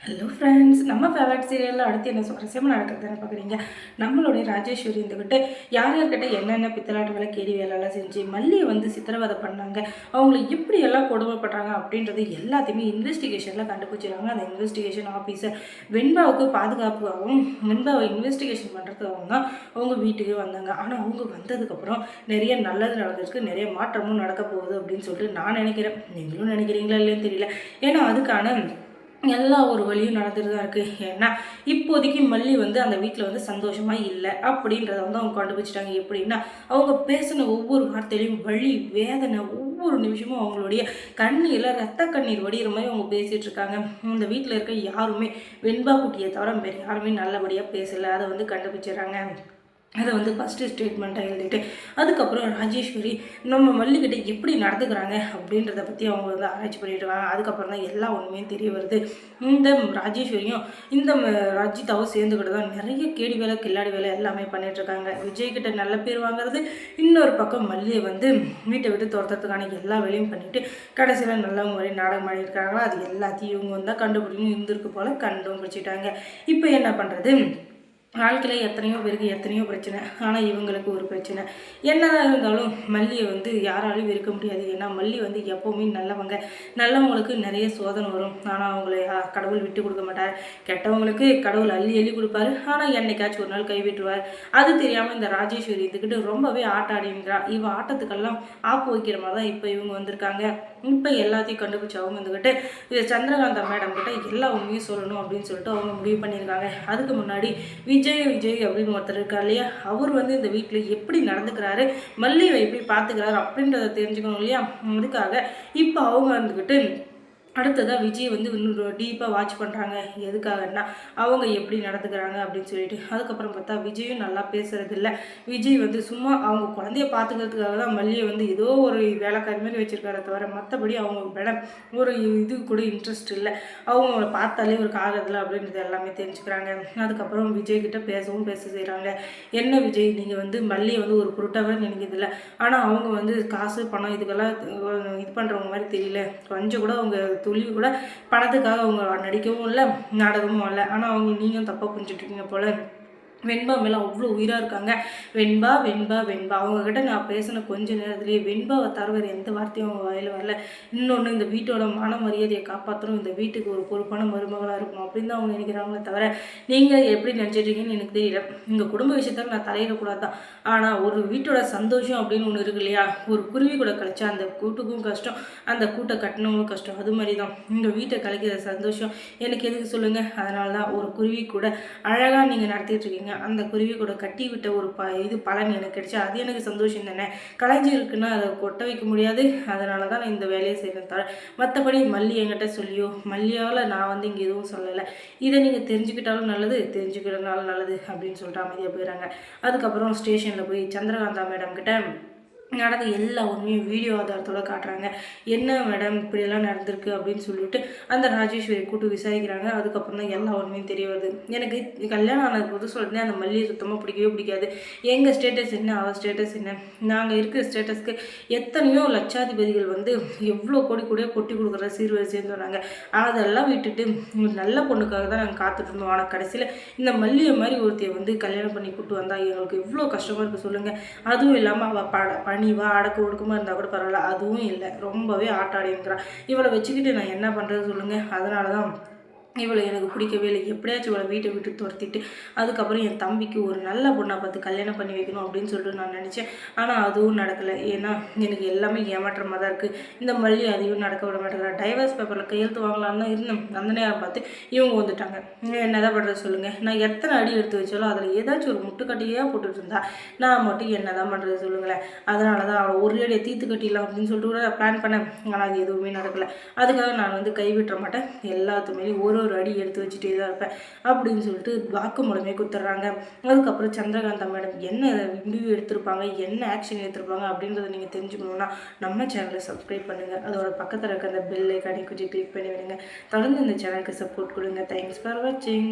Hello friends, நம்ம favourite சீரியலில் அடுத்து என்ன சுவாரஸ்யமாக நடக்கிறதுன்னு பார்க்குறீங்க. நம்மளுடைய ராஜேஸ்வரி இருந்துக்கிட்டு யார் யார்கிட்ட என்னென்ன பித்தலாட்டு வேலை கேடி வேலைலாம் செஞ்சு மல்லியை வந்து சித்திரவதை பண்ணாங்க, அவங்கள எப்படியெல்லாம் கொடுமைப்படுறாங்க அப்படின்றது எல்லாத்தையுமே இன்வெஸ்டிகேஷனில் கண்டுபிடிச்சிருக்காங்க. அந்த இன்வெஸ்டிகேஷன் ஆஃபீஸர் வெண்பாவுக்கு பாதுகாப்புக்காகவும் வெண்பாவை இன்வெஸ்டிகேஷன் பண்ணுறதுக்காகவும் தான் அவங்க வீட்டுக்கு வந்தாங்க. ஆனால் அவங்க வந்ததுக்கப்புறம் நிறைய நல்லது நடந்திருக்கு, நிறைய மாற்றமும் நடக்க போகுது அப்படின்னு சொல்லிட்டு நான் நினைக்கிறேன். நீங்களும் நினைக்கிறீங்களா இல்லைன்னு தெரியல. ஏன்னா அதுக்கான எல்லா ஒரு வழியும் நடந்துட்டு தான் இருக்குது. ஏன்னா இப்போதைக்கு மல்லி வந்து அந்த வீட்டில் வந்து சந்தோஷமாக இல்லை அப்படின்றத வந்து அவங்க கண்டுபிடிச்சிட்டாங்க. எப்படின்னா அவங்க பேசின ஒவ்வொரு வார்த்தையிலையும் வலி வேதனை, ஒவ்வொரு நிமிஷமும் அவங்களுடைய கண்ணீரில் ரத்த கண்ணீர் வடிகிற மாதிரி அவங்க பேசிகிட்டு இருக்காங்க. இந்த வீட்டில் இருக்க யாருமே வெண்பா குட்டியை தவிர வேறு யாருமே நல்லபடியாக பேசலை. அதை வந்து கண்டுபிடிச்சிடறாங்க. அதை வந்து ஃபஸ்ட்டு ஸ்டேட்மெண்ட்டாக எழுதிட்டு அதுக்கப்புறம் ராஜேஸ்வரி நம்ம மல்லிகிட்ட எப்படி நடந்துக்கிறாங்க அப்படின்றத பற்றி அவங்க வந்து ஆராய்ச்சி பண்ணிட்டு இருக்காங்க. அதுக்கப்புறம் தான் எல்லா உண்மையும் தெரிய வருது. இந்த ராஜேஸ்வரியும் இந்த ரஜிதாவும் சேர்ந்துக்கிட்டு தான் நிறைய கேடி வேலை கில்லாடி வேலை எல்லாமே பண்ணிகிட்ருக்காங்க. விஜய்கிட்ட நல்ல பேர் வாங்குறது, இன்னொரு பக்கம் மல்லியை வந்து வீட்டை விட்டு துரத்துறதுக்கான எல்லா வேலையும் பண்ணிவிட்டு கடைசியில் நல்லவங்க வரை நாடகம் பண்ணியிருக்காங்களா, அது எல்லாத்தையும் இவங்க வந்து கண்டுபிடிக்கும் இருந்திருக்கு போல் கண்டுபிடிச்சிட்டாங்க. இப்போ என்ன பண்ணுறது, வாழ்க்கையில் எத்தனையோ பேருக்கு எத்தனையோ பிரச்சனை, ஆனால் இவங்களுக்கு ஒரு பிரச்சனை. என்னதான் இருந்தாலும் மல்லியை வந்து யாராலையும் இருக்க முடியாது. ஏன்னா மல்லி வந்து எப்போவுமே நல்லவங்களுக்கு நிறைய சோதனை வரும். ஆனால் அவங்கள கடவுள் விட்டு கொடுக்க மாட்டார். கெட்டவங்களுக்கு கடவுள் அள்ளி அள்ளி கொடுப்பாரு. ஆனால் என்னைக்காச்சும் ஒரு நாள் கைவிட்டுருவார். அது தெரியாமல் இந்த ராஜேஸ்வரி இதுக்கிட்டு ரொம்பவே ஆட்டாடிங்கிறா. இவ ஆட்டத்துக்கெல்லாம் ஆப்பு வைக்கிற மாதிரி தான் இப்போ இவங்க வந்திருக்காங்க. இப்போ எல்லாத்தையும் கண்டுபிடிச்சி அவங்க வந்துக்கிட்டு இது சந்திரகாந்தா மேடம் கிட்ட எல்லா உண்மையும் சொல்லணும் அப்படின்னு சொல்லிட்டு அவங்க முடிவு பண்ணியிருக்காங்க. அதுக்கு முன்னாடி விஜய் அப்படின்னு ஒருத்தர் இருக்கார் இல்லையா, அவர் வந்து இந்த வீட்டில் எப்படி நடந்துக்கிறாரு, மல்லியை எப்படி பார்த்துக்கிறாரு அப்படின்றத தெரிஞ்சுக்கணும் இல்லையா. அதுக்காக இப்போ அவங்க வந்துக்கிட்டு அடுத்ததாக விஜய் வந்து இன்னும் டீப்பாக வாட்ச் பண்ணுறாங்க. எதுக்காகன்னா அவங்க எப்படி நடந்துக்கிறாங்க அப்படின்னு சொல்லிட்டு. அதுக்கப்புறம் பார்த்தா விஜயும் நல்லா பேசுறது இல்லை. விஜய் வந்து சும்மா அவங்க குழந்தைய பார்த்துக்கிறதுக்காக தான் மல்லியை வந்து ஏதோ ஒரு வேலைக்காரி மாதிரி வச்சுருக்காரு தவிர மற்றபடி அவங்க மேடம் ஒரு இது கூட இன்ட்ரெஸ்ட் இல்லை. அவங்கள பார்த்தாலே ஒரு காகத்தில் அப்படின்றது எல்லாமே தெரிஞ்சுக்கிறாங்க. அதுக்கப்புறம் விஜய்கிட்ட பேச செய்கிறாங்க. என்ன விஜய், நீங்கள் வந்து மல்லியை வந்து ஒரு பொருட்டாகவே நினைக்கிறதில்ல, ஆனால் அவங்க வந்து காசு பணம் இதுக்கெல்லாம் இது பண்ணுறவங்க மாதிரி தெரியல. கொஞ்சம் கூட அவங்க துளி கூட பணத்துக்காக அவங்க நடிக்கவும் இல்லை, நாடகமும் இல்லை. ஆனால் அவங்க நீங்கள் தப்பாக புரிஞ்சுட்ருக்கீங்க போல். வெண்பா மேலே அவ்வளோ உயிராக இருக்காங்க. வெண்பா அவங்கக்கிட்ட நான் பேசின கொஞ்ச நேரத்துலேயே வெண்பாவை தவிர எந்த வார்த்தையும் அவங்க வாயில் வரல. இன்னொன்று, இந்த வீட்டோட மான மரியாதையை காப்பாற்றணும், இந்த வீட்டுக்கு ஒரு பொறுப்பான மருமகளாக இருக்கணும் அப்படின்னு தான் அவங்க நினைக்கிறாங்களே தவிர நீங்கள் எப்படி நினச்சிட்ருக்கீங்கன்னு எனக்கு தெரியல. உங்கள் குடும்ப விஷயத்தில் நான் தலையிடக்கூடாது தான். ஆனால் ஒரு வீட்டோட சந்தோஷம் அப்படின்னு ஒன்று இருக்கு இல்லையா, ஒரு குருவி கூட கழிச்சா அந்த கூட்டுக்கும் கஷ்டம், அந்த கூட்டை கட்டினவங்களும் கஷ்டம். அது மாதிரி தான் இந்த வீட்டை கலைக்கிற சந்தோஷம் எனக்கு எதுக்கு சொல்லுங்கள். அதனால தான் ஒரு குருவி கூட அழகாக நீங்கள் நடத்திட்டு இருக்கீங்க. அந்த குருவி கூட கட்டி விட்ட ஒரு இது பலன் எனக்கு கிடைச்சா அது எனக்கு சந்தோஷம் தானே. களைஞ்சி இருக்குன்னா அதை கொட்ட வைக்க முடியாது. அதனால தான் நான் இந்த வேலையை செய்கிறேன் தவிர மற்றபடி மல்லி என்கிட்ட சொல்லியோ மல்லியால் நான் வந்து இங்கே எதுவும் சொல்லலை. இதை நீங்கள் தெரிஞ்சுக்கிட்டாலும் நல்லது, தெரிஞ்சுக்கிறதுனாலும் நல்லது அப்படின்னு சொல்லிட்டு அமைதியாக போயிடறாங்க. அதுக்கப்புறம் ஸ்டேஷனில் போய் சந்திரகாந்தா மேடம் கிட்ட நடந்த எல்லா உண்மையும் வீடியோ ஆதாரத்தோடு காட்டுறாங்க. என்ன மேடம் இப்படியெல்லாம் நடந்திருக்கு அப்படின்னு சொல்லிட்டு அந்த ராஜேஸ்வரி கூட்டு விசாரிக்கிறாங்க. அதுக்கப்புறம் தான் எல்லா உண்மையும் தெரிய வருது. எனக்கு கல்யாணம் ஆனது புதுசு உடனே அந்த மல்லியை சுத்தமாக பிடிக்கவே பிடிக்காது. எங்கள் ஸ்டேட்டஸ் என்ன, அவள் ஸ்டேட்டஸ் என்ன, நாங்கள் இருக்கிற ஸ்டேட்டஸ்க்கு எத்தனையோ லட்சாதிபதிகள் வந்து எவ்வளோ கோடி கூடயே கொட்டி கொடுக்குற சீர்வரிசைன்னு சொன்னாங்க. அதெல்லாம் விட்டுட்டு நல்ல பொண்ணுக்காக தான் நாங்கள் காத்துட்டு இருந்தோம். ஆனால் கடைசியில் இந்த மல்லியை மாதிரி ஒருத்தையை வந்து கல்யாணம் பண்ணி கூப்பிட்டு வந்தால் எங்களுக்கு எவ்வளோ கஷ்டமாக இருக்குது சொல்லுங்கள். அதுவும் இல்லாமல் அவள் பணிவா அடக்க ஒடுக்கமாக இருந்தால் கூட பரவாயில்ல, அதுவும் இல்லை, ரொம்பவே ஆட்டாடிங்கிறான். இவளை வச்சுக்கிட்டு நான் என்ன பண்ணுறது சொல்லுங்கள். அதனால தான் இவளை எனக்கு பிடிக்கவே இல்லை. எப்படியாச்சும் இவளை வீட்டை விட்டு துரத்திட்டு அதுக்கப்புறம் என் தம்பிக்கு ஒரு நல்ல பொண்ணை பார்த்து கல்யாணம் பண்ணி வைக்கணும் அப்படின்னு சொல்லிட்டு நான் நினச்சேன். ஆனால் அதுவும் நடக்கலை. ஏன்னா எனக்கு எல்லாமே ஏமாற்றமாக தான் இருக்குது. இந்த மல்லி அதையும் நடக்க விட மாட்டேங்கிறா. டைவர்ஸ் பேப்பரில் கையெழுத்து வாங்கலான்னு தான் இருந்தேன். அந்த நேரம் பார்த்து இவங்க வந்துட்டாங்க. என்னதான் பண்ணுறது சொல்லுங்கள். நான் எத்தனை அடி எடுத்து வச்சாலும் அதில் ஏதாச்சும் ஒரு முட்டுக்கட்டியாக போட்டுட்டு இருந்தா நான் மட்டும் என்ன தான் பண்ணுறது சொல்லுங்களேன். அதனால தான் அவளை ஒரு அடியை தீர்த்து கட்டிடலாம் அப்படின்னு சொல்லிட்டு கூட நான் பிளான் பண்ணேன். ஆனால் அது எதுவுமே நடக்கலை. அதுக்காக நான் வந்து கைவிட்டுற மாட்டேன். எல்லாத்துமேலேயும் ஒரு அடி எடுத்து வச்சுட்டே தான் இருப்பேன் அப்படின்னு சொல்லிட்டு வாக்குமூலமே கொடுத்துட்றாங்க. அதுக்கப்புறம் சந்திரகாந்தா மேடம் என்ன முடிவு எடுத்திருப்பாங்க, என்ன ஆக்ஷன் எடுத்திருப்பாங்க அப்படின்றத நீங்கள் தெரிஞ்சுக்கணுன்னா நம்ம சேனலை சப்ஸ்கிரைப் பண்ணுங்கள். அதோட பக்கத்தில் இருக்க அந்த பெல் ஐக்கானை கொஞ்சம் கிளிக் பண்ணி விடுங்க. தொடர்ந்து இந்த சேனலுக்கு சப்போர்ட் கொடுங்க. தேங்க்ஸ் ஃபார் வாட்சிங்.